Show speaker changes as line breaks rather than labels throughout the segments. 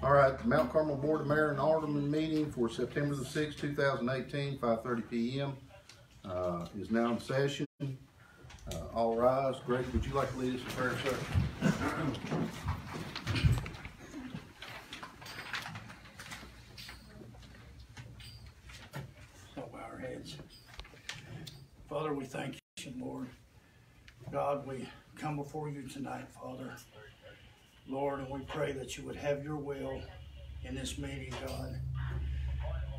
All right, the Mount Carmel Board of Mayor and Alderman meeting for September the 6th, 2018, 5:30 p.m. Is now in session. All rise. Greg, would you like to lead us in prayer, sir?
So bow our heads. Father, we thank you, Lord. God, we come before you tonight, Father. Lord, and we pray that you would have your will in this meeting, God.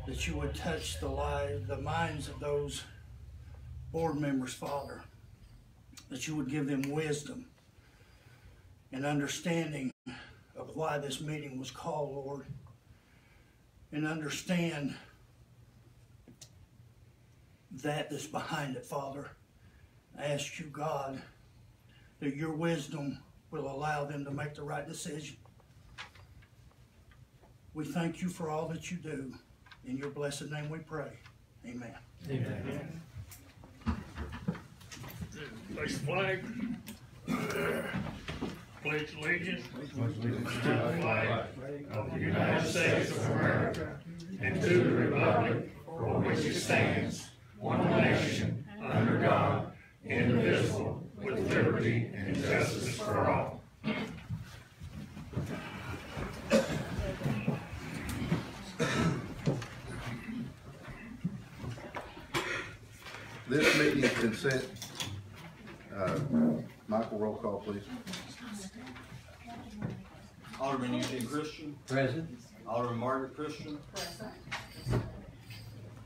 That you would touch the minds of those board members, Father. That you would give them wisdom and understanding of why this meeting was called, Lord. And understand that's behind it, Father. I ask you, God, that your wisdom will allow them to make the right decision. We thank you for all that you do. In your blessed name we pray. Amen.
Amen. Place flag. Pledge allegiance to the flag of the United States of America and to the republic for which it stands, one nation, under God, indivisible, with liberty and justice for all.
This meeting has been set. Michael, roll call, please.
Alderman Eugene Christian.
Present.
Alderman Margaret Christian.
Present.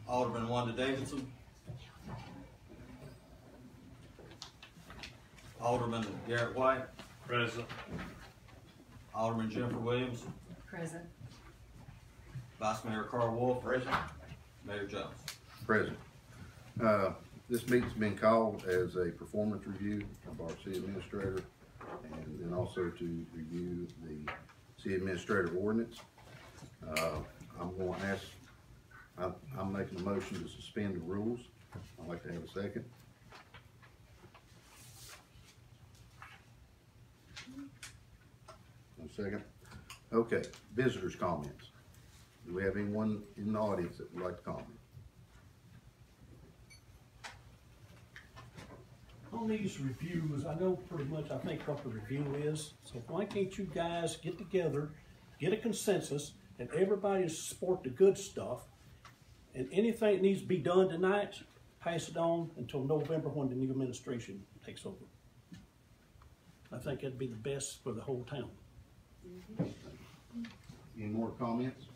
Alderman Wanda Davidson. Alderman Garrett White.
Present.
Alderman Jennifer Williams.
Present.
Vice Mayor Carl Wolf. Present. Mayor Jones.
Present. This meeting's been called as a performance review of our city administrator, and then also to review the city administrative ordinance. I'm going to ask, I'm making a motion to suspend the rules. I'd like to have a second. One second. Okay, visitors' comments. Do we have anyone in the audience that would like to comment?
On these reviews, I know pretty much, I think what the review is, so why can't you guys get together, get a consensus, and everybody support the good stuff, and anything that needs to be done tonight, pass it on until November when the new administration takes over. I think that'd be the best for the whole town.
Any more comments?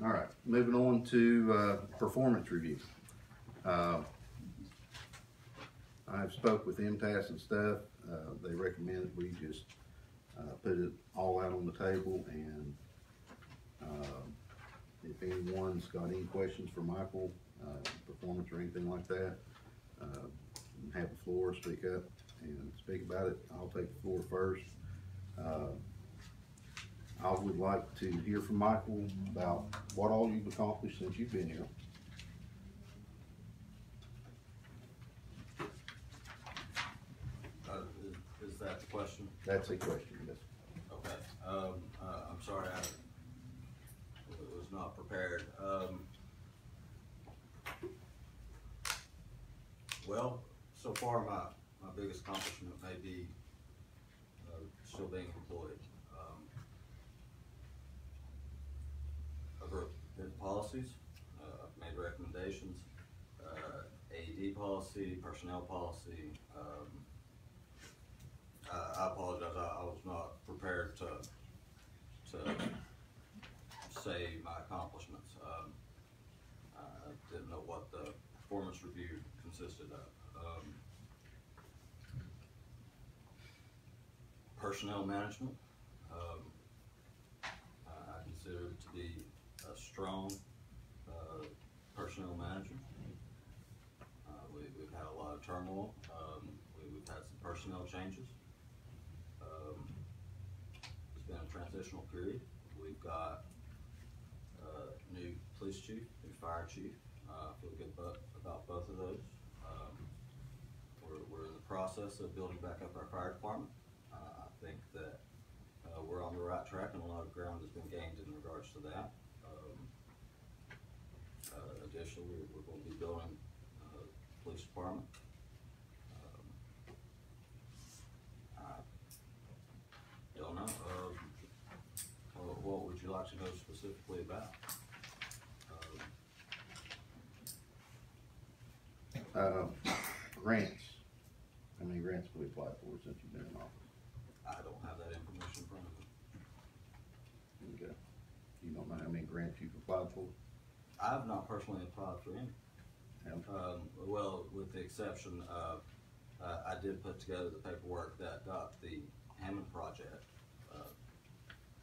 All right, moving on to performance review. I've spoke with MTAS and stuff. They recommend that we just put it all out on the table, and if anyone's got any questions for Michael, performance or anything like that, have the floor, speak up and speak about it. I'll take the floor first. I would like to hear from Michael about what all you've accomplished since you've been here.
Is that the question?
That's a question, yes.
Okay. I'm sorry, I was not prepared. Well, so far my biggest accomplishment may be still being employed. I've written policies, I've made recommendations, AED policy, personnel policy. I apologize, I was not prepared to say my accomplishments. I didn't know what the performance review consisted of. Personnel management, I consider it to be a strong personnel manager. We've had a lot of turmoil. We've had some personnel changes. It's been a transitional period. We've got new police chief, new fire chief. I feel good about both of those. We're in the process of building back up our fire department. I think that we're on the right track, and a lot of ground has been gained in regards to that. Additionally, we're going to be building police department. I don't know. What would you like to know specifically about?
Grants. How many grants have we applied for since you've been in office?
I don't have that information in front of me.
Okay. You don't know how many grants you've applied for?
I have not personally applied for any.
Have-
Well, with the exception of, I did put together the paperwork that got the Hammond project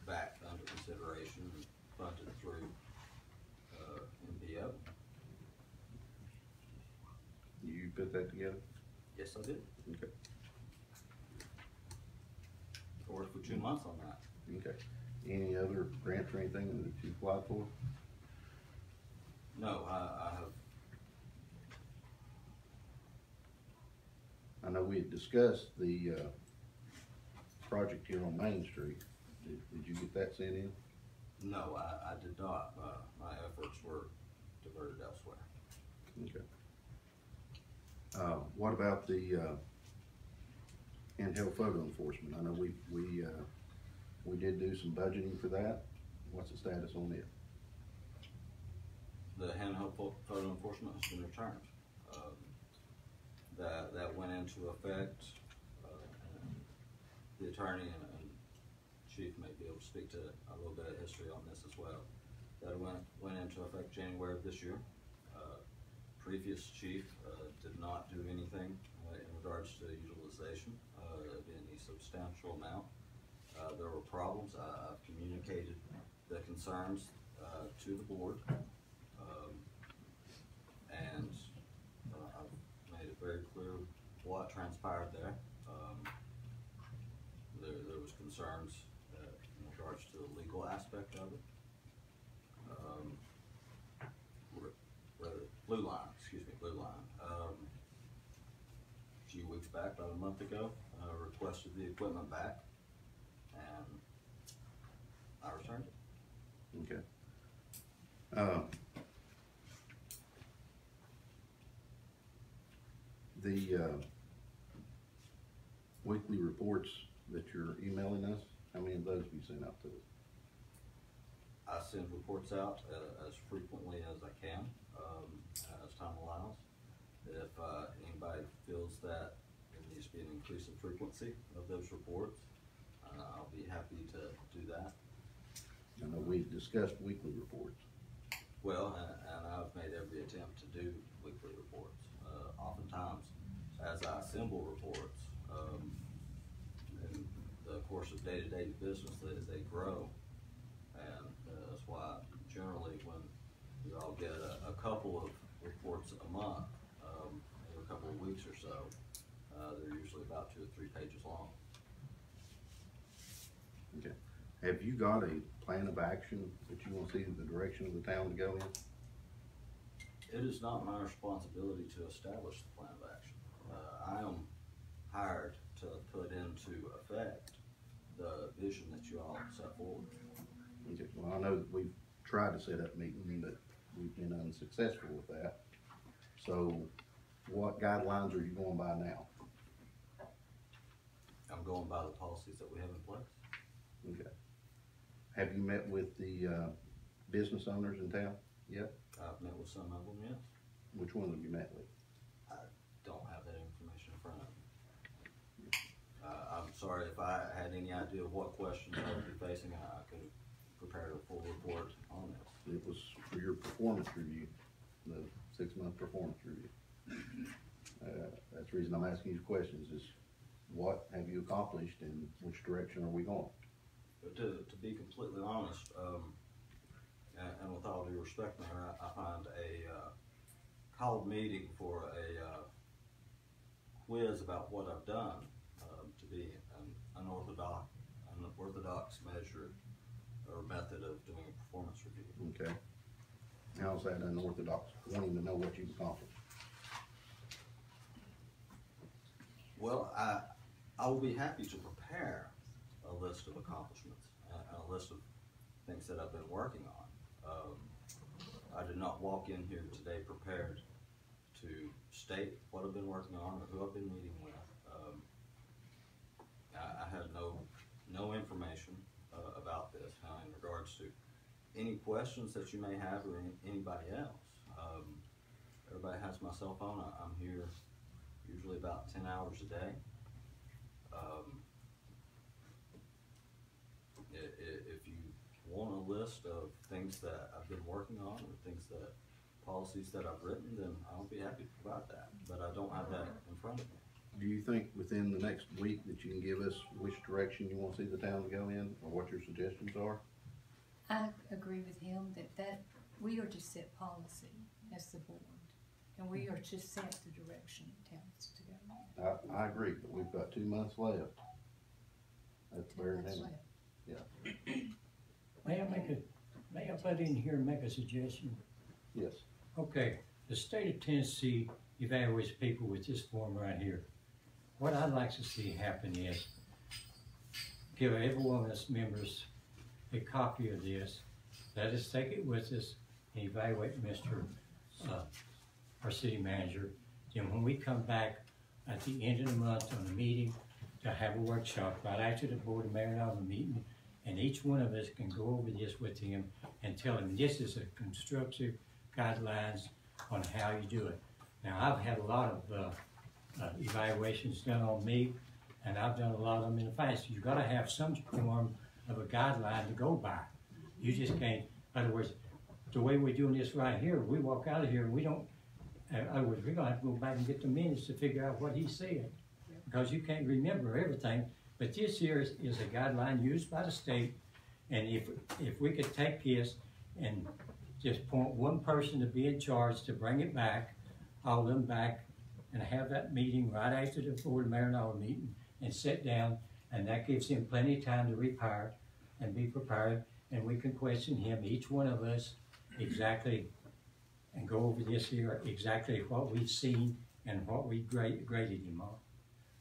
back under consideration and funded through MBO.
You put that together?
Yes, I did.
Okay.
I worked for 2 months on that.
Okay. Any other grants or anything that you applied for?
No, I have.
I know we had discussed the project here on Main Street. Did you get that sent in?
No, I did not. My efforts were diverted elsewhere.
Okay. What about the handheld photo enforcement? I know we did do some budgeting for that. What's the status on it?
The handheld photo enforcement has been returned. That went into effect, and the attorney and chief may be able to speak to a little bit of history on this as well. That went into effect January of this year. Previous chief did not do anything in regards to utilization of any substantial amount. There were problems. I've communicated the concerns to the board, and I've made it very clear what transpired there. There was concerns in regards to the legal aspect of it. Blue Line. A few weeks back, about a month ago, requested the equipment back, and I returned it.
Okay. The weekly reports that you're emailing us, how many of those have you sent out to us?
I send reports out as frequently as I can, as time allows. If anybody feels that there needs to be an increase in frequency of those reports, I'll be happy to do that.
I know we've discussed weekly reports.
Well, and I've made every attempt to do weekly reports. Oftentimes, as I assemble reports, in the course of day-to-day business, they grow. And that's why generally when we all get a couple of reports a month, every couple of weeks or so, they're usually about 2 or 3 pages long.
Okay. Have you got a plan of action that you want to see the direction of the town to go in?
It is not my responsibility to establish the plan of action. I am hired to put into effect the vision that you all set forward.
Okay. Well, I know that we've tried to set up meetings, but we've been unsuccessful with that. So what guidelines are you going by now?
I'm going by the policies that we have in place.
Okay. Have you met with the business owners in town yet?
I've met with some of them, yes.
Which ones have you met with?
I don't have that information in front of me. I'm sorry if I had any idea of what questions I would be facing. I could have prepared a full report on this.
It was for your performance review, the 6-month performance review. That's the reason I'm asking you questions is what have you accomplished and which direction are we going?
But to be completely honest, and with all due respect, Mayor, I find a called meeting for a quiz about what I've done to be an orthodox measure or method of doing a performance review.
Okay. How's that unorthodox? Wanting to know what you've accomplished.
Well, I will be happy to prepare a list of accomplishments and a list of things that I've been working on. I did not walk in here today prepared to state what I've been working on or who I've been meeting with. I had no information about this in regards to any questions that you may have or anybody else. Everybody has my cell phone. I'm here usually about 10 hours a day. If you want a list of things that I've been working on or policies that I've written, then I'll be happy to provide that, but I don't have that in front of me.
Do you think within the next week that you can give us which direction you want to see the town go in, or what your suggestions are?
I agree with him that we are to set policy as the board, and we are to set the direction towns to go in.
I agree, but we've got 2 months left. That's
2
very
months
minimum.
left.
Yeah.
May I put in here and make a suggestion?
Yes.
Okay, the state of Tennessee evaluates people with this form right here. What I'd like to see happen is give every one of us members a copy of this. Let us take it with us and evaluate our city manager. Then when we come back at the end of the month on the meeting to have a workshop right after the board of mayor and all the meeting, and each one of us can go over this with him and tell him this is a constructive guidelines on how you do it. Now, I've had a lot of evaluations done on me, and I've done a lot of them in the past. You've got to have some form of a guideline to go by. You just can't, in other words, the way we're doing this right here, we walk out of here and we don't, in other words, we're going to have to go back and get the minutes to figure out what he said, because you can't remember everything. But this here is a guideline used by the state, and if we could take this and just point one person to be in charge to bring it back, all of them back, and have that meeting right after the board of mayor and all meeting, and sit down, and that gives him plenty of time to repair and be prepared, and we can question him, each one of us, exactly, and go over this here, exactly what we've seen and what we graded him on.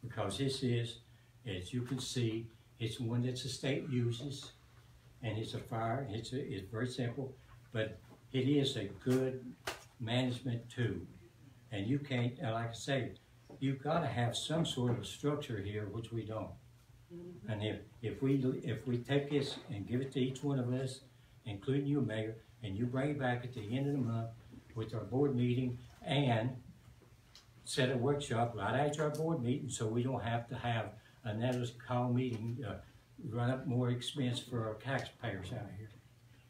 Because this is, as you can see, it's one that the state uses, and it's it's very simple, but it is a good management tool. And you can't, like I say, you've got to have some sort of a structure here, which we don't. And if we take this and give it to each one of us, including you, Mayor, and you bring it back at the end of the month with our board meeting and set a workshop right after our board meeting, so we don't have to have another call meeting, run up more expense for our taxpayers out here.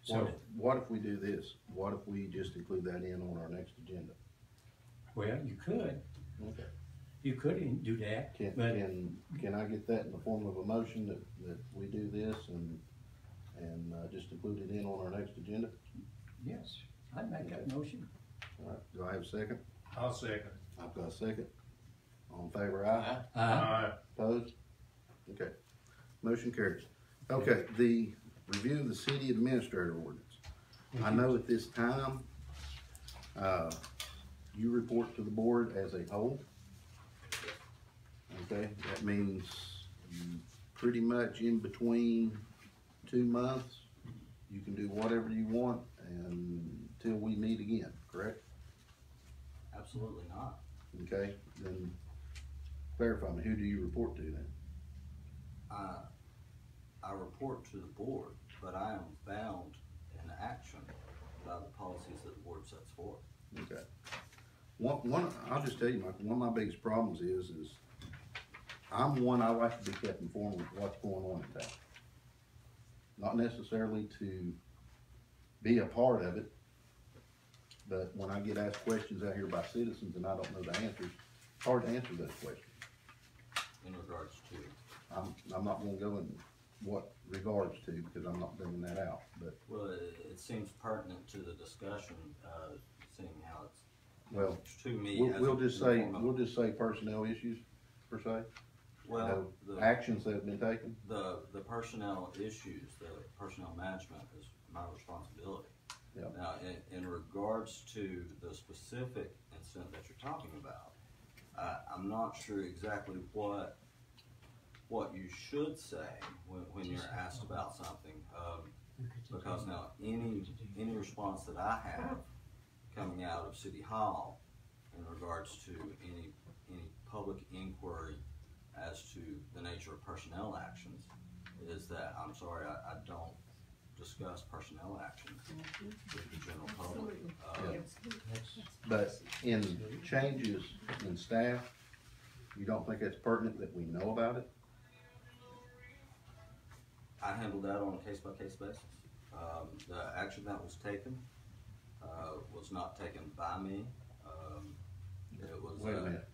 So,
What if we do this? What if we just include that in on our next agenda?
well, you could.
Okay.
You could do that,
Can I get that in the form of a motion that we do this and just include it in on our next agenda?
yes, I'd make that motion.
All right, do I have a second?
I'll second.
I've got a second. All in favor, aye?
Aye.
Opposed? Okay, motion carries. Okay, the review of the city administrator ordinance. I know at this time, you report to the board as a whole. Okay, that means pretty much in between 2 months, you can do whatever you want until we meet again, correct?
Absolutely not.
Okay, then clarify me, who do you report to then?
I report to the board, but I am bound in action by the policies that the board sets forth.
Okay. I'll just tell you, Michael, one of my biggest problems is I like to be kept informed with what's going on in town. Not necessarily to be a part of it, but when I get asked questions out here by citizens and I don't know the answers, it's hard to answer those questions.
In regards to,
I'm not gonna go in what regards to, because I'm not bringing that out, but,
well, it seems pertinent to the discussion, seeing how it's,
well,
to me.
we'll just say personnel issues, per se.
Well,
Actions that have been taken.
the personnel issues, the personnel management is my responsibility.
Yeah.
Now, in regards to the specific incident that you're talking about, I'm not sure exactly what what you should say when you're asked about something, because now any response that I have coming out of City Hall in regards to any public inquiry as to the nature of personnel actions is that, I'm sorry, I don't discuss personnel actions with the general public.
But in changes in staff, you don't think it's pertinent that we know about it?
I handle that on a case-by-case basis. The action that was taken was not taken by me. It was.
Wait a minute.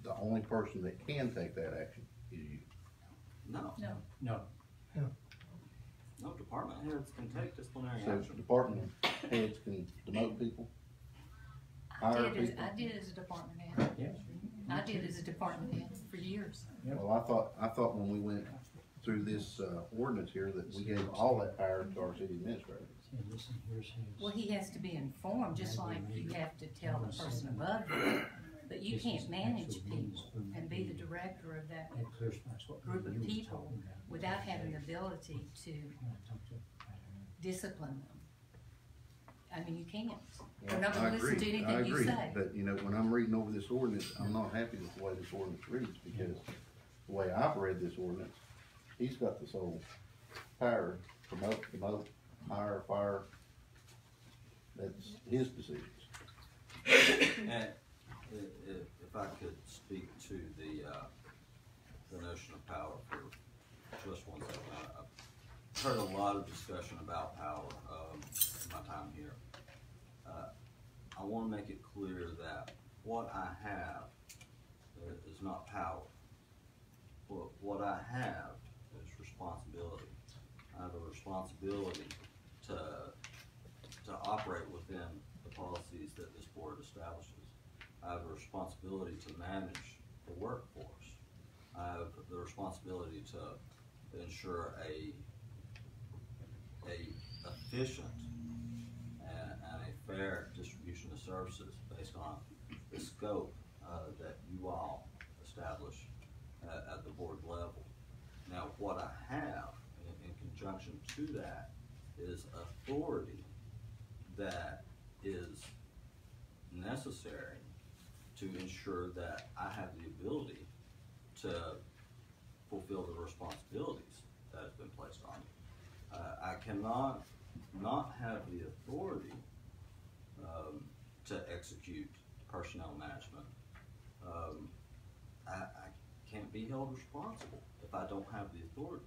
The only person that can take that action is you.
No.
No.
No, department heads can take disciplinary
So
action.
department heads can demote people? Hire people?
I did as a department head.
Yes.
I did as a department head for years.
Well, I thought when we went through this ordinance here that we gave all that power to our city administrator.
And listen, here's his.
Well, he has to be informed, just like you have to tell the person above you. But you can't manage people and be the director of that
That clear spot's what
group of
you were
people
talking about.
without having the ability to discipline them. I mean, you can't. We're not
I
gonna listen to
agree, I
anything you
agree,
say.
but you know, when I'm reading over this ordinance, I'm not happy with the way this ordinance reads, because the way I've read this ordinance, he's got the sole power, promote, demote, hire, fire. That's his decisions.
And if I could speak to the notion of power for just 1 second. I've heard a lot of discussion about power in my time here. I want to make it clear that what I have is not power. What I have is responsibility. I have a responsibility to operate within the policies that this board establishes. I have a responsibility to manage the workforce. I have the responsibility to ensure a efficient and a fair distribution of services based on the scope that you all establish at the board level. Now, what I have in conjunction to that is authority that is necessary to ensure that I have the ability to fulfill the responsibilities that have been placed on me. I cannot not have the authority to execute personnel management. I can't be held responsible if I don't have the authority.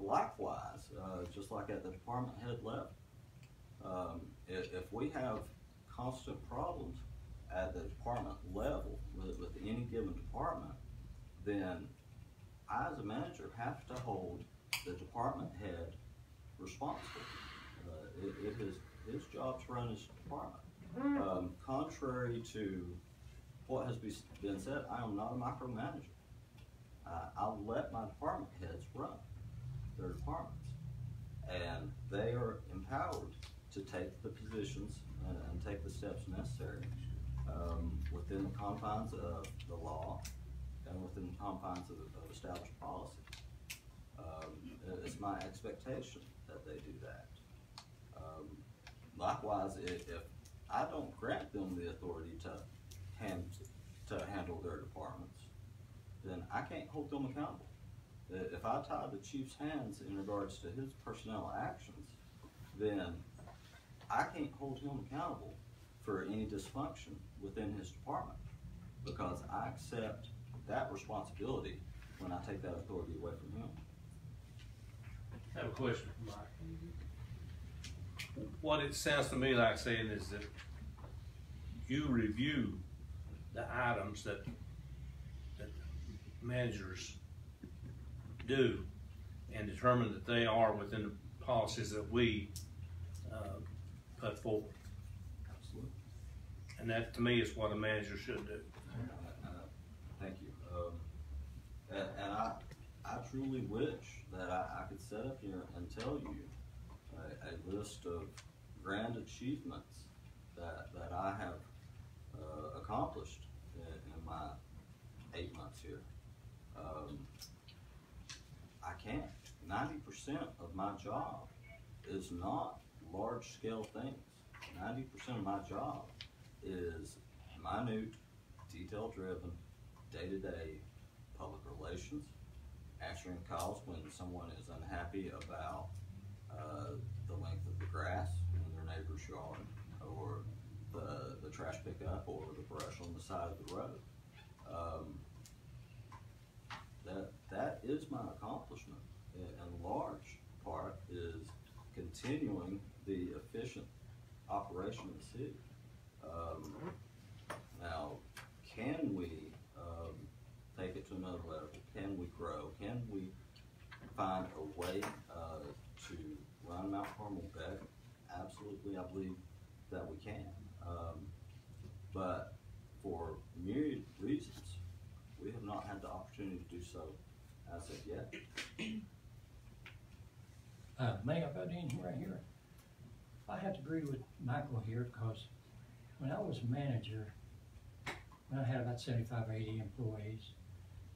Likewise, just like at the department head level, if we have constant problems at the department level with any given department, then I as a manager have to hold the department head responsible. It is his job to run his department. Contrary to what has been said, I am not a micromanager. I'll let my department heads run their departments, and they are empowered to take the positions and take the steps necessary within the confines of the law and within the confines of established policy. It's my expectation that they do that. Likewise, if I don't grant them the authority to handle their departments, then I can't hold them accountable. If I tie the chief's hands in regards to his personnel actions, then I can't hold him accountable for any dysfunction within his department, because I accept that responsibility when I take that authority away from him.
I have a question for Mike. What it sounds to me like saying is that you review the items that managers do and determine that they are within the policies that we put forward.
Absolutely.
And that, to me, is what a manager should do.
Thank you. And I truly wish that I could sit up here and tell you a list of grand achievements that I have accomplished in my 8 months here. can't. 90% of my job is not large-scale things. 90% of my job is minute, detail-driven, day-to-day public relations, answering calls when someone is unhappy about the length of the grass in their neighbor's yard, or the trash pickup, or the brush on the side of the road. That is my accomplishment, in large part is continuing the efficient operation of the city. Now, can we take it to another level? Can we grow? Can we find a way to run Mount Carmel better? Absolutely, I believe that we can. But for myriad reasons, we have not had the opportunity to do so as of yet.
May I butt in right here? I have to agree with Michael here, because when I was a manager, when I had about 75 or 80 employees,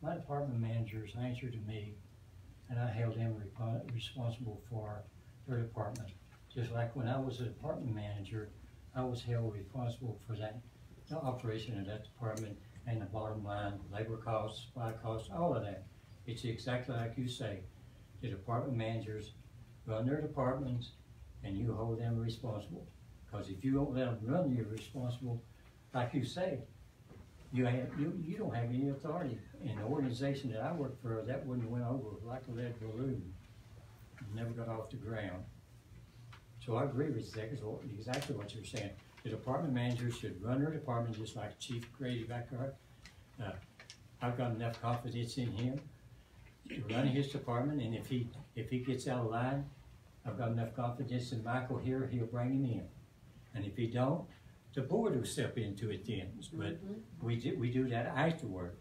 my department managers answered to me, and I held them responsible for their department. Just like when I was a department manager, I was held responsible for the operation of that department and the bottom line, labor costs, supply costs, all of that. It's exactly like you say. The department managers run their departments, and you hold them responsible. Because if you don't let them run you responsible, like you say, you don't have any authority. In the organization that I worked for, that wouldn't went over like a lead balloon. It never got off the ground. So I agree with exactly what you're saying. The department managers should run their department just like Chief Creative Backyard. I've got enough confidence in him to run his department, and if he gets out of line, I've got enough confidence in Michael here, he'll bring him in. And if he don't, the board will step into it then. But we do that afterward.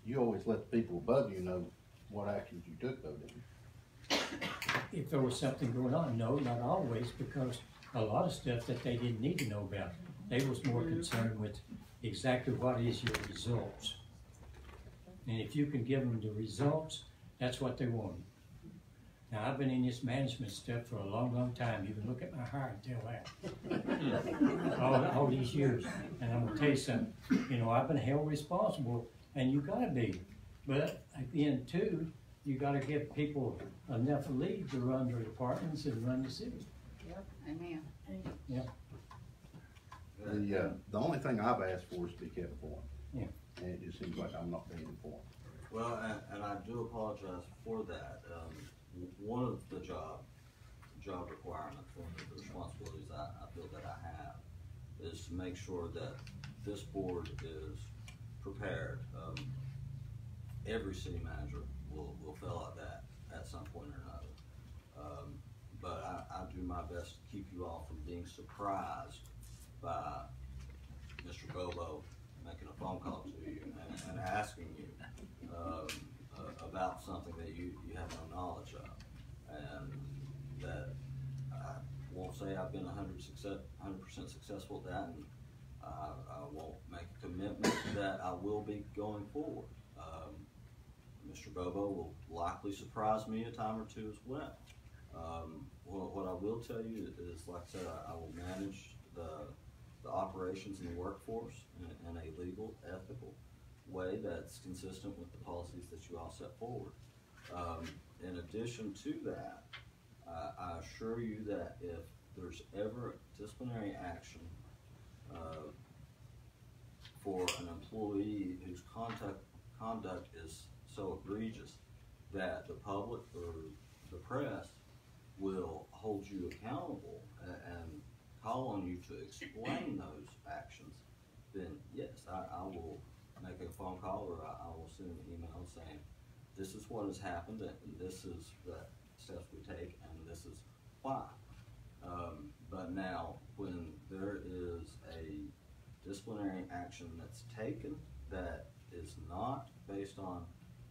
You always let the people above you know what actions you took, though, didn't you?
If there was something going on, no, not always, because a lot of stuff that they didn't need to know about. They was more concerned with exactly what is your results. And if you can give them the results, that's what they want. Now, I've been in this management stuff for a long, long time. You can look at my hair and tell that. all these years. And I'm gonna tell you something, I've been held responsible, and you gotta be. But again, too, you gotta give people enough lead to run their departments and run the city.
Yep, amen.
Yeah.
The only thing I've asked for is to be kept informed.
Yeah.
And it just seems like I'm not being informed.
Well, and I do apologize for that. One of the job requirements, one of the responsibilities I feel that I have is to make sure that this board is prepared. Every city manager will fail at that at some point or another. But I do my best to keep you all from being surprised by Mr. Bobo making a phone call to you and asking you about something that you have no knowledge of. And that I won't say I've been 100% successful at that, and I won't make a commitment that I will be going forward. Mr. Bobo will likely surprise me a time or two as well. What I will tell you is, like I said, I will manage the operations and the workforce in a legal, ethical way that's consistent with the policies that you all set forward. In addition to that, I assure you that if there's ever disciplinary action for an employee whose conduct is so egregious that the public or the press will hold you accountable and call on you to explain those actions, then yes, I will make a phone call, or I will send an email saying, this is what has happened, and this is the steps we take, and this is why. But now, when there is a disciplinary action that's taken that is not based on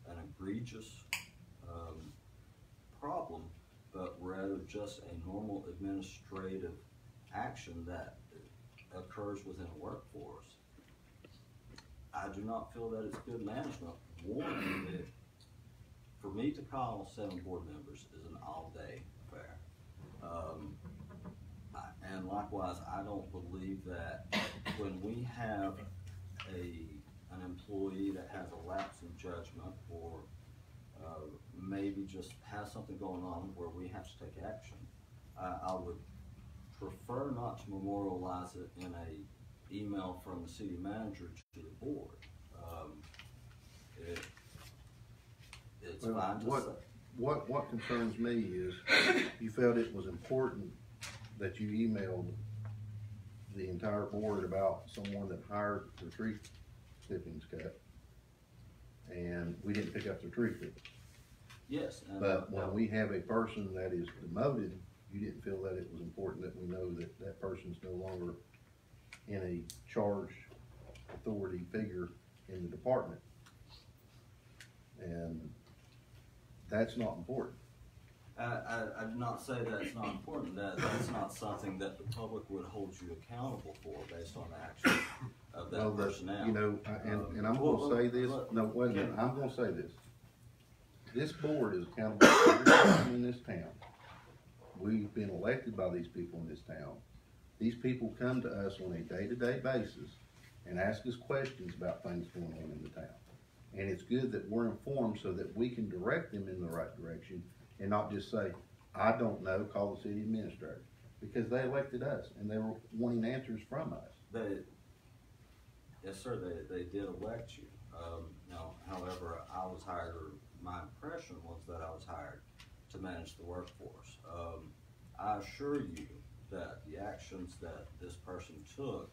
an egregious problem, but rather just a normal administrative action that occurs within a workforce, I do not feel that it's good management. One, that for me to call 7 board members is an all-day affair. And likewise, I don't believe that when we have an employee that has a lapse in judgment or maybe just has something going on where we have to take action, I would prefer not to memorialize it in a email from the city manager to the board. It's fine to say.
What concerns me is you felt it was important that you emailed the entire board about someone that hired the tree clippings cut, and we didn't pick up the tree clippings.
Yes.
But when we have a person that is demoted, you didn't feel that it was important that we know that that person's no longer in a charged authority figure in the department. And that's not important.
I did not say that it's not important. That's not something that the public would hold you accountable for based on the actions of that personnel.
You know, and I'm gonna say this, no, wait a minute, I'm gonna say this. This board is accountable for every person in this town. We've been elected by these people in this town. These people come to us on a day-to-day basis and ask us questions about things going on in the town. And it's good that we're informed so that we can direct them in the right direction and not just say, I don't know, call the city administrator. Because they elected us and they were wanting answers from us.
Yes, sir, they did elect you. Now, however, I was hired, or my impression was that I was hired to manage the workforce. I assure you that the actions that this person took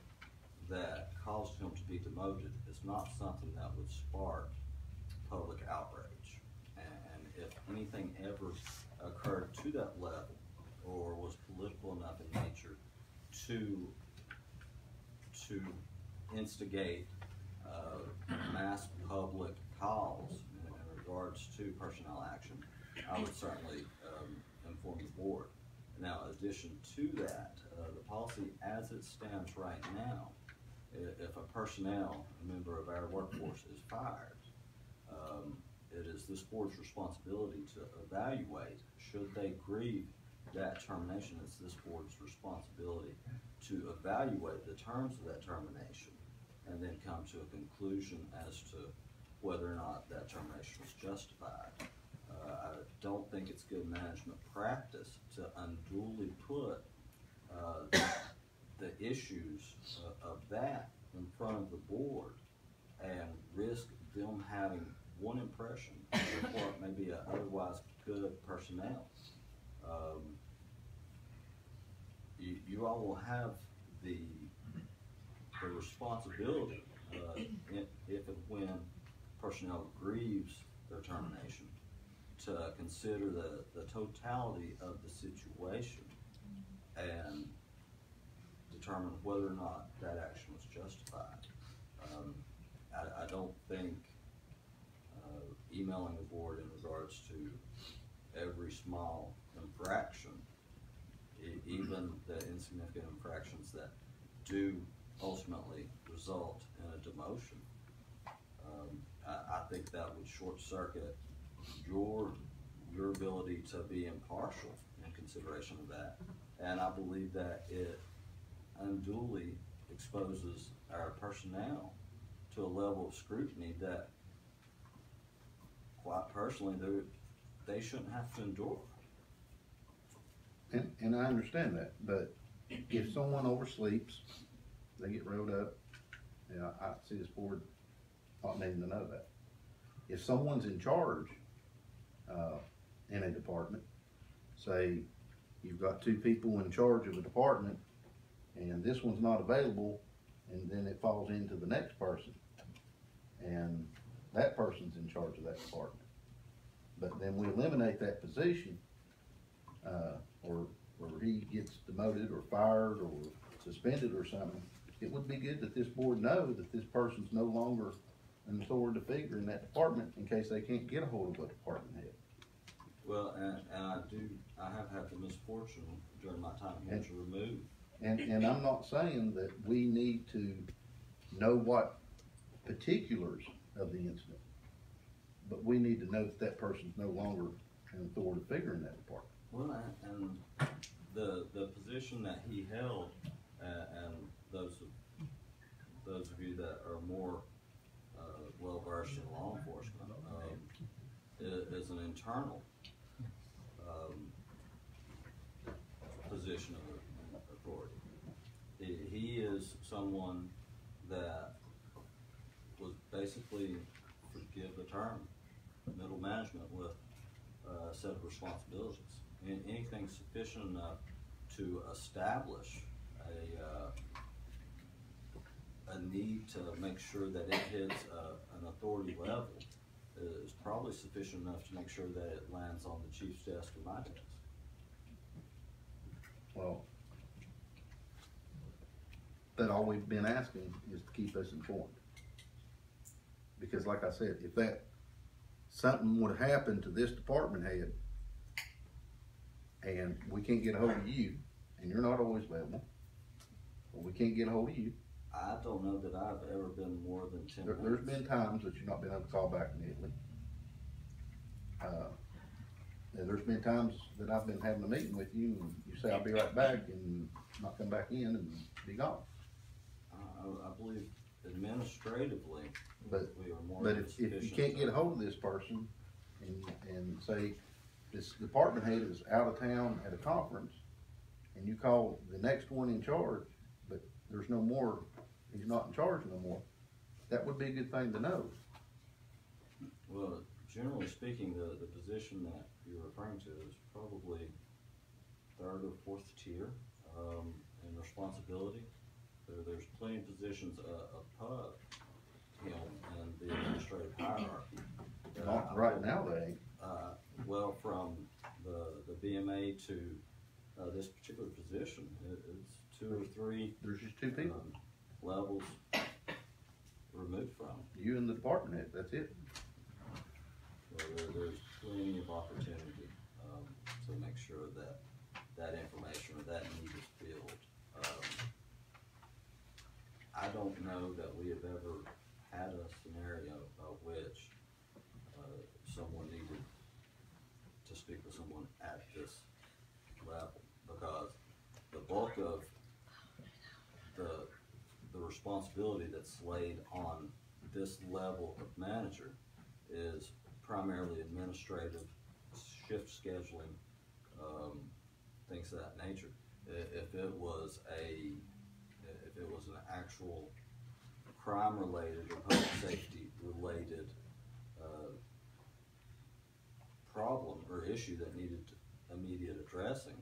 that caused him to be demoted is not something that would spark public outrage. And if anything ever occurred to that level or was political enough in nature to instigate mass public calls in regards to personnel action, I would certainly inform the board. Now, in addition to that, the policy as it stands right now, if a personnel, a member of our workforce is fired, it is this board's responsibility to evaluate, should they grieve that termination, it's this board's responsibility to evaluate the terms of that termination and then come to a conclusion as to whether or not that termination was justified. I don't think it's good management practice to unduly put the issues of that in front of the board and risk them having one impression of what may be an otherwise good personnel. You all will have the responsibility if and when personnel grieves their termination to consider the totality of the situation and determine whether or not that action was justified. I don't think emailing the board in regards to every small infraction, even the insignificant infractions that do ultimately result in a demotion, I think that would short circuit your ability to be impartial in consideration of that. And I believe that it unduly exposes our personnel to a level of scrutiny that, quite personally, they shouldn't have to endure.
And I understand that, but if someone oversleeps, they get rolled up. You know, I see this board not needing to know that. If someone's in charge in a department, say you've got 2 people in charge of a department and this one's not available, and then it falls into the next person and that person's in charge of that department. But then we eliminate that position, or he gets demoted or fired or suspended or something. It would be good that this board know that this person's no longer an authority figure in that department in case they can't get a hold of a department head.
Well, and I have had the misfortune during my time here to remove.
And I'm not saying that we need to know what particulars of the incident. But we need to know that that person's no longer an authority figure in that department.
Well, and the position that he held, and those of you that are more well versed in law enforcement, is an internal position of authority. He is someone that was basically, forgive the term, middle management with a set of responsibilities. And anything sufficient enough to establish a need to make sure that it hits an authority level is probably sufficient enough to make sure that it lands on the chief's desk or my desk.
Well, that all we've been asking is to keep us informed. Because like I said, if that something would happen to this department head and we can't get a hold of you, and you're not always available, or we can't get a hold of you.
I don't know that I've ever been more than 10 minutes.
There's been times that you've not been able to call back immediately. And there's been times that I've been having a meeting with you and you say, I'll be right back, and not come back in and be gone.
I believe administratively,
But
we are more
But
than
if you
sufficient
can't get a
to-
hold of this person and say, this department head is out of town at a conference, and you call the next one in charge, but there's no more, he's not in charge no more, that would be a good thing to know.
Well, generally speaking, the position that you're referring to is probably third or fourth tier in responsibility. There's plenty of positions above him in the administrative hierarchy.
Not right now, they ain't.
Well, from the BMA to this particular position, it's 2 or 3
There's just two people,
levels removed from.
you and the department head, that's it.
So there's plenty of opportunity to make sure that that information or that need is filled. I don't know that we have ever had a scenario of which someone needed to speak with someone at this level, because the bulk of the responsibility that's laid on this level of manager is primarily administrative, shift scheduling, things of that nature. If it was an actual crime-related or public safety-related problem or issue that needed immediate addressing,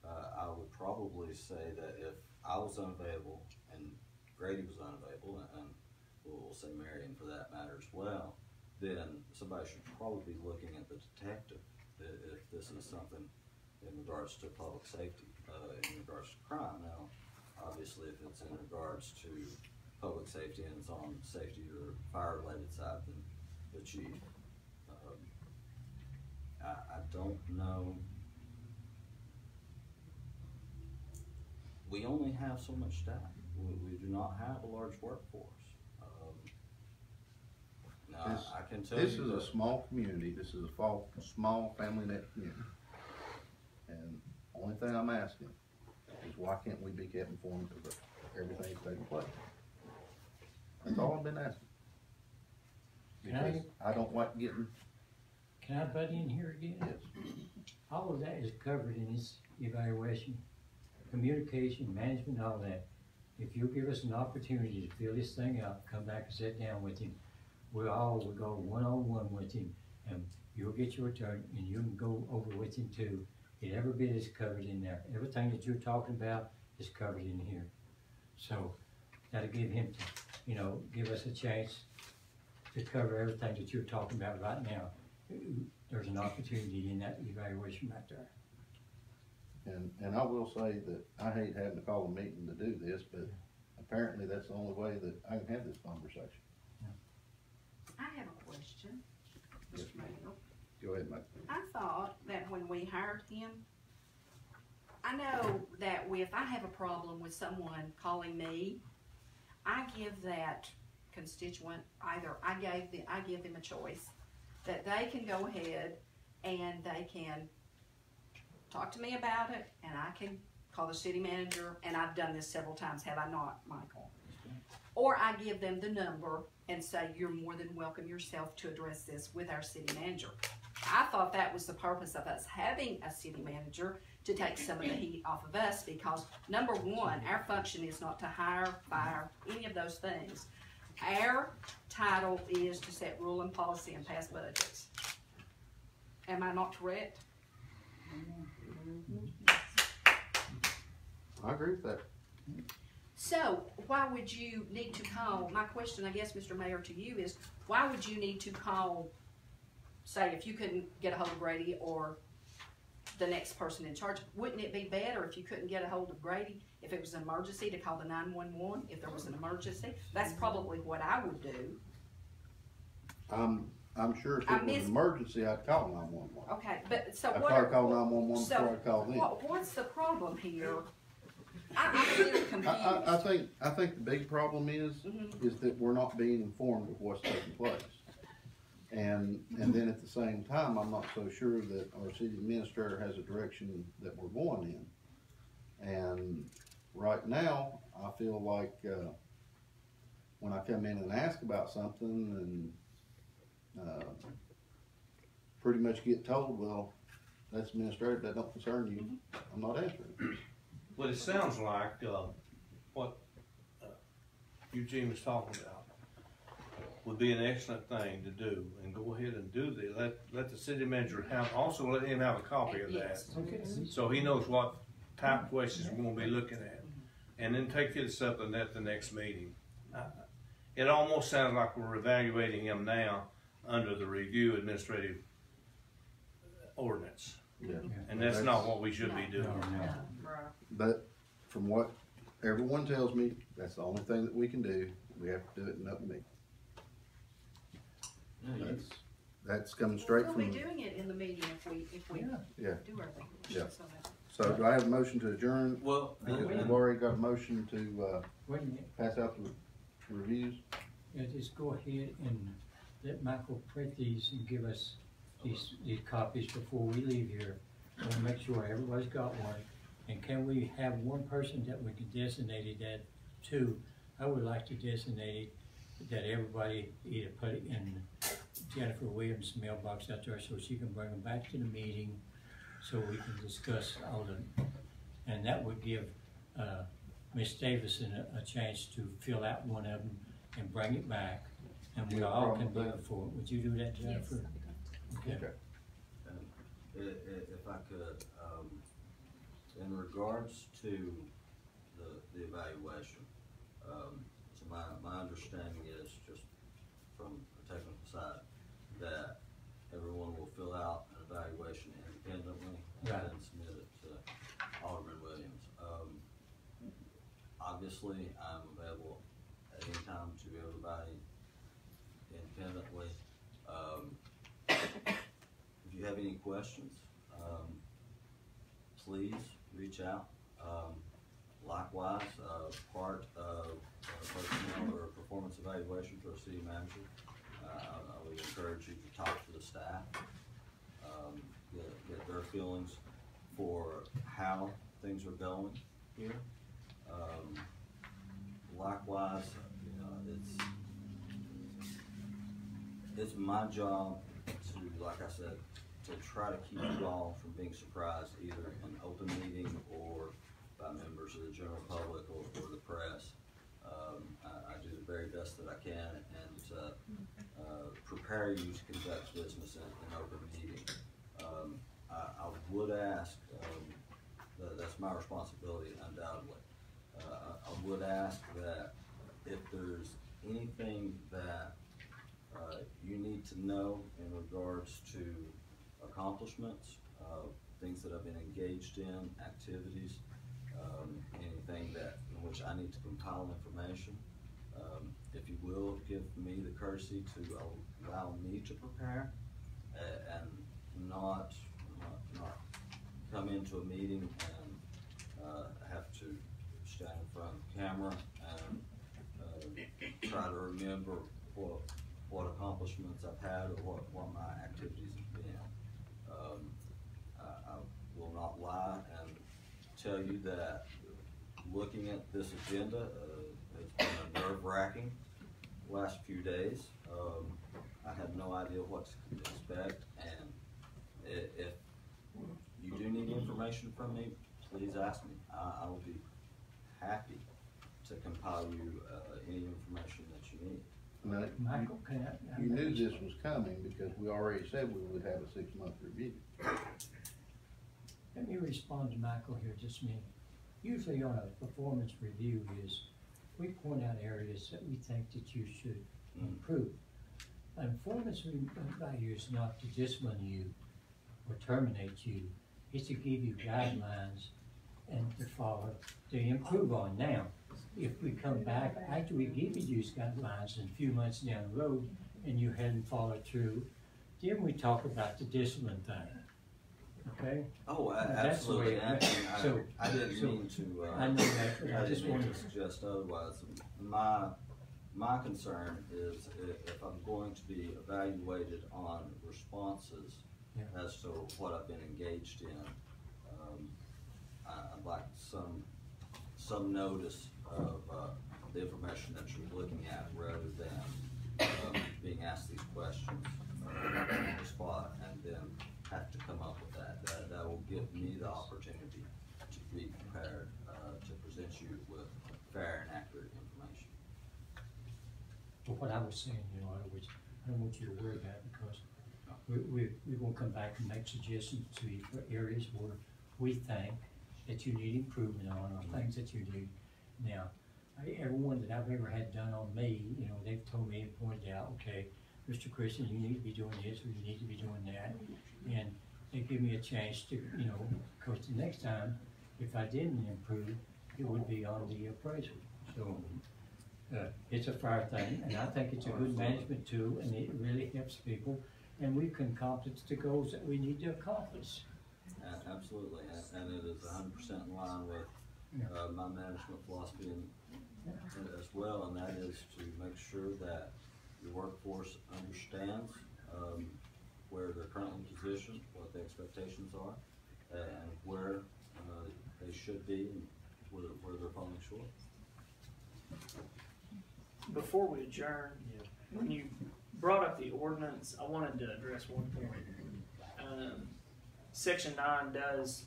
I would probably say that if I was unavailable and Grady was unavailable, and we'll say Marion for that matter as well, then somebody should probably be looking at the detective if this is something in regards to public safety, in regards to crime. Now, obviously, if it's in regards to public safety and it's on safety or fire-related side, then the chief. I don't know. We only have so much staff. We do not have a large workforce. Now, I can tell you
This is a small community, this is a small family net community. And only thing I'm asking is why can't we be kept informed of everything that's taking place? That's all I've been asking. Because I don't like getting,
Can I butt in here again?
yes,
All of that is covered in this evaluation, communication, management, all that. If you'll give us an opportunity to fill this thing out, come back and sit down with him, we'll go one-on-one with him, and you'll get your turn, and you can go over with him too. Every bit is covered in there. Everything that you're talking about is covered in here. So that'll give him, give us a chance to cover everything that you're talking about right now. There's an opportunity in that evaluation right there.
and I will say that I hate having to call a meeting to do this, but apparently that's the only way that I can have this conversation.
I have a question,
Yes,
Mr.
ma'am.
Mayor.
Go ahead, Mike.
I thought that when we hired him, I know that if I have a problem with someone calling me, I give that constituent, either I give them a choice that they can go ahead and they can talk to me about it, and I can call the city manager, and I've done this several times, have I not, Michael? Or I give them the number and say, you're more than welcome yourself to address this with our city manager. I thought that was the purpose of us having a city manager, to take some of the heat off of us, because number one, our function is not to hire, fire, any of those things. Our title is to set rule and policy and pass budgets. Am I not correct?
I agree with that.
So, why would you need to call, my question, I guess, Mr. Mayor, to you is, why would you need to call, say, if you couldn't get a hold of Grady or the next person in charge? Wouldn't it be better if you couldn't get a hold of Grady, if it was an emergency, to call the 911 if there was an emergency? That's probably what I would do.
I'm sure if it was an emergency, I'd call 911.
Okay, but so
I'd
what?
probably call 911 before I call them.
What's the problem here? I'm still confused.
I think the big problem is that we're not being informed of what's taking place. And then at the same time, I'm not so sure that our city administrator has a direction that we're going in. And right now, I feel like when I come in and ask about something and pretty much get told, well, that's administrative, that don't concern you, I'm not answering.
Well, it sounds like what Eugene was talking about would be an excellent thing to do, and go ahead and do that. Let the city manager also let him have a copy of that, so he knows what type of questions we're going to be looking at, and then take this up at the next meeting. It almost sounds like we're evaluating him now under the review administrative ordinance, and that's not what we should be doing.
But from what everyone tells me, that's the only thing that we can do. We have to do it in open meeting. That's coming straight from.
We'll be doing it in the meeting if we do our regulations.
So do I have a motion to adjourn?
Well,
We've already got a motion to
Wait a minute,
pass out the reviews.
just go ahead and let Michael print these and give us these copies before we leave here. We'll make sure everybody's got one. And can we have one person that we can designate that to? I would like to designate it that everybody either put it in Jennifer Williams' mailbox out there so she can bring them back to the meeting so we can discuss all the, and that would give Ms. Davison a chance to fill out one of them and bring it back, and we all can vote for it. Would you do that, Jennifer?
Yes.
Okay.
If I could, in regards to the evaluation, so my understanding is, just from the technical side, that everyone will fill out an evaluation independently and then submit it to Alderman Williams. Obviously, I'm available at any time to everybody independently. If you have any questions, please reach out. Likewise, part of personnel or performance evaluation for a city manager, I would encourage you to talk to the staff, get their feelings for how things are going here. Likewise, it's my job to, like I said, to try to keep you all from being surprised either in an open meeting or by members of the general public or the press. I do the very best that I can and prepare you to conduct business in an open meeting. I would ask, that's my responsibility undoubtedly. I would ask that if there's anything that you need to know in regards to accomplishments, things that I've been engaged in, activities, anything that in which I need to compile information. If you will give me the courtesy to allow me to prepare and not come into a meeting and have to stand in front of the camera and try to remember what accomplishments I've had or what my activities have been. I will not lie and tell you that looking at this agenda has been a nerve-wracking last few days. I had no idea what to expect, and if you do need information from me, please ask me. I will be happy to compile you any information that you need.
Now,
Michael, can I?
you knew this was coming because we already said we would have a 6-month review.
Let me respond to Michael here just a minute. Usually on a performance review is, we point out areas that we think that you should improve. A performance review is not to discipline you or terminate you. It's to give you guidelines and to follow, to improve on. Now, if we come back after we give you these guidelines and a few months down the road and you hadn't followed through, then we talk about the discipline thing. Okay?
Oh,
That's
absolutely.
the way
I didn't mean to.
I know that, but I just
wanted
wanted
to suggest otherwise. My concern is if I'm going to be evaluated on responses as to what I've been engaged in, I'd like some notice of the information that you're looking at, rather than being asked these questions on the spot and then have to come up with that. That will give me the opportunity to be prepared to present you with fair and accurate information.
But what I was saying, which I don't want you to worry about, because we're going to come back and make suggestions to you for areas where we think that you need improvement on, or things that you need. Now, everyone that I've ever had done on me, they've told me and pointed out, okay, Mr. Christian, you need to be doing this, or you need to be doing that. And they give me a chance to, because the next time, if I didn't improve, it would be on the appraisal. So it's a fair thing, and I think it's a good management tool, and it really helps people, and we can accomplish the goals that we need to accomplish.
Absolutely, and it is 100% in line with my management philosophy as well, and that is to make sure that your workforce understands where they're currently positioned, what the expectations are, and where they should be, and where they're falling short.
Before we adjourn, when you brought up the ordinance, I wanted to address one point. Section 9 does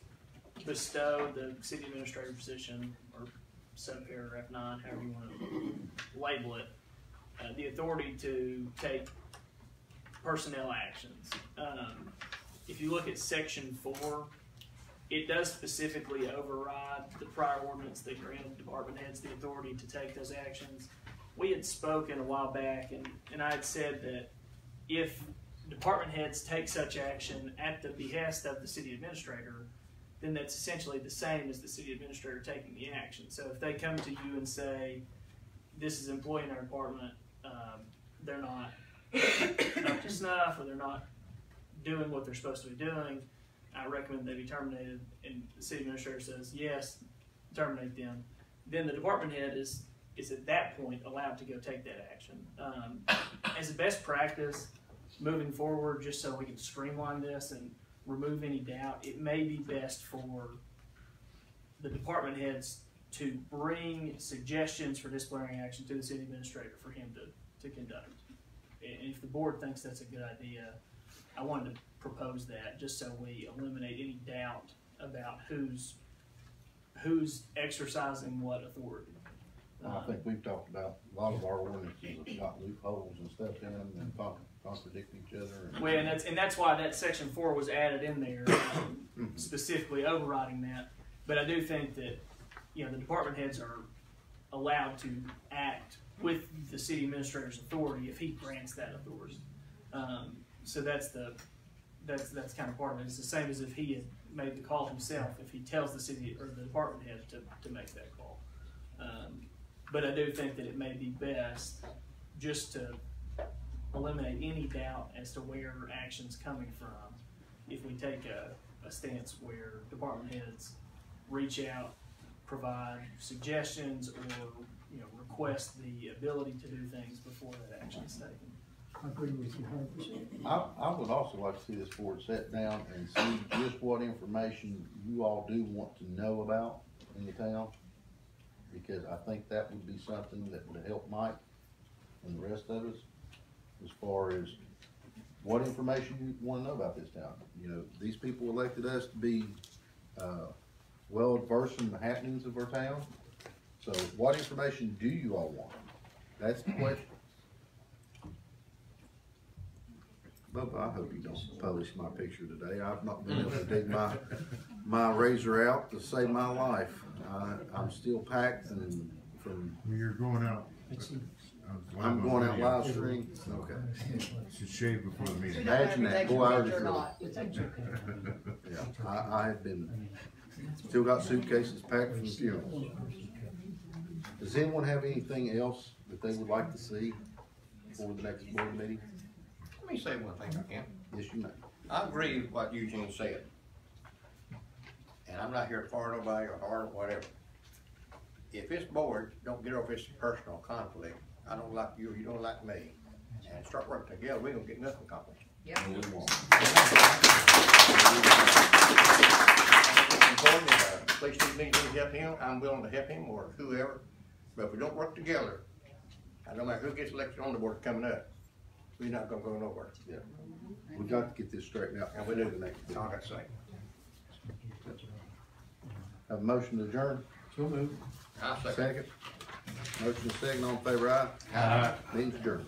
bestow the city administrator position, or subparagraph 9, however you want to label it, the authority to take personnel actions. If you look at Section 4, it does specifically override the prior ordinance that granted department heads the authority to take those actions. We had spoken a while back, and I had said that if department heads take such action at the behest of the city administrator, then that's essentially the same as the city administrator taking the action. So if they come to you and say, this is an employee in our department, they're not up to snuff, or they're not doing what they're supposed to be doing, I recommend they be terminated, and the city administrator says, yes, terminate them, then the department head is at that point allowed to go take that action. As a best practice, moving forward, just so we can streamline this and remove any doubt, it may be best for the department heads to bring suggestions for disciplinary action to the city administrator for him to conduct. And if the board thinks that's a good idea, I wanted to propose that just so we eliminate any doubt about who's exercising what authority.
I think we've talked about a lot of our ordinances have got loopholes and stuff in them and contradict each other.
Well, and that's why that Section 4 was added in there, specifically overriding that. But I do think that the department heads are allowed to act with the city administrator's authority if he grants that authority. So that's kind of part of it. It's the same as if he had made the call himself, if he tells the city or the department head to make that call. But I do think that it may be best just to eliminate any doubt as to where action's coming from if we take a stance where department heads reach out, provide suggestions, or request the ability to do things before that action is taken.
I agree with you 100%.
I would also like to see this board sit down and see just what information you all do want to know about in the town. Because I think that would be something that would help Mike and the rest of us as far as what information you wanna know about this town. You know, these people elected us to be, well versed in the happenings of our town. So what information do you all want? That's the question. Bubba, I hope you don't publish my picture today. I've not been able to dig my razor out to save my life. I'm still packed and from.
You're going out.
I'm going out live stream. Okay.
Should shave before the meeting.
Imagine that. Boy, I was yeah, I have been, still got suitcases packed from the funeral. Does anyone have anything else that they would like to see before the next board meeting?
Let me say one thing I can.
Yes, you may.
I agree with what Eugene said. And I'm not here to fire nobody or hard or whatever. If this board don't get over this personal conflict, I don't like you, you don't like me, and start working together, we don't get nothing accomplished.
Yep.
And we won't.
Please need me to help him, I'm willing to help him or whoever, but if we don't work together, no matter who gets elected on the board coming up, we're not gonna go nowhere.
Yeah. We got to get this straightened out.
And we do
the next.
That's all I got to say.
Have a motion to adjourn?
So moved.
I'll second.
Second. Motion second, all in favor, aye?
Aye.
Meeting's adjourned.